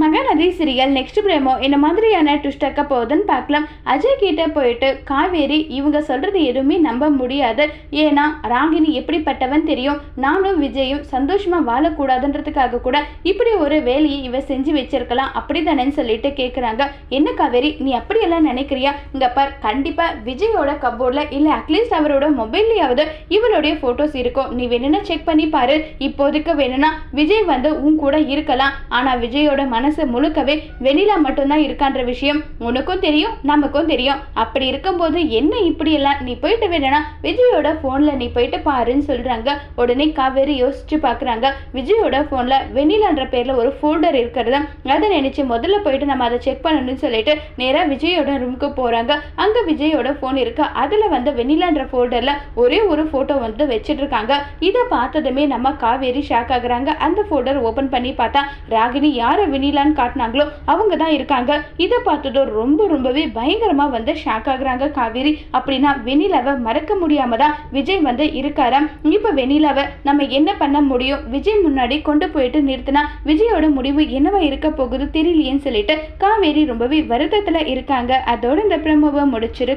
Mahanadi serial next பிரேமோ இந்த மாதிரியான twist ஆக்க போகுதுன்னு பார்க்கலாம். அஜய் கிட்ட போயிட்டு காவேரி இவங்க சொல்றது எதுவுமே நம்ப முடியாது, ஏன்னா ராகினி எப்படிப்பட்டவன் தெரியும், நானும் விஜயும் சந்தோஷமா வாழக்கூடாதுன்றதுக்காக கூட இப்படி ஒரு வேலையை இவ செஞ்சு வச்சிருக்கலாம் அப்படிதானேன்னு சொல்லிட்டு கேட்குறாங்க. என்ன காவேரி நீ அப்படியெல்லாம் நினைக்கிறியா? இங்க பார், கண்டிப்பா விஜயோட கபோர்ட்ல இல்லை அட்லீஸ்ட் அவரோட மொபைல்லையாவது இவருடைய போட்டோஸ் இருக்கும், நீ வேணும்னா செக் பண்ணி பாரு. இப்போதைக்கு வேணும்னா விஜய் வந்து உன் கூட இருக்கலாம், ஆனா விஜயோட மனசு முழுக்கவே வெண்ணிலா மட்டும்தான் இருக்கான்ற விஷயம் உனக்கும் தெரியும் நமக்கும் தெரியும். அப்படி இருக்கும்போது என்ன இப்படி எல்லாம் நீ போயிட்டு வேணா விஜயோட போன்ல நீ போயிட்டு பாருன்னு சொல்றாங்க. உடனே காவேரி யோசிச்சு பாக்குறாங்க. விஜயோட போன்ல வெண்ணிலான்ற பேர்ல ஒரு ஃபோல்டர் இருக்கிறது, அதை நினைச்சு முதல்ல போயிட்டு நம்ம அதை செக் பண்ணணும்னு சொல்லிட்டு நேரா விஜயோட ரூமுக்கு போறாங்க. அங்க விஜயோட போன் இருக்கு, அதுல வந்து வெண்ணிலான்ற ஃபோல்டர்ல ஒரே ஒரு போட்டோ வந்து வச்சிட்டு இருக்காங்க. இதை பார்த்ததுமே நம்ம காவேரி ஷாக் ஆகுறாங்க. அந்த ஃபோல்டர் ஓபன் பண்ணி பார்த்தா ராகினி யார வெண்ணிலான்னு காட்டினாங்களோ அவங்க தான் இருக்காங்க. இதை பார்த்ததும் ரொம்பவே பயங்கரமா வந்து ஷாக் ஆகுறாங்க காவேரி. அப்படின்னா வெண்ணிலாவை மறக்க முடியாம தான் விஜய் வந்து இருக்காராம். இப்ப வெண்ணிலாவை நம்ம என்ன பண்ண முடியும்? விஜய் முன்னாடி கொண்டு போயிட்டு நிறுத்தினா விஜயோட முடிவு என்னவா இருக்க போகுது தெரியலையேன்னு சொல்லிட்டு காவேரி ரொம்பவே வருத்தத்துல இருக்காங்க. அதோட இந்த பிரமோவை முடிச்சிருக்கு.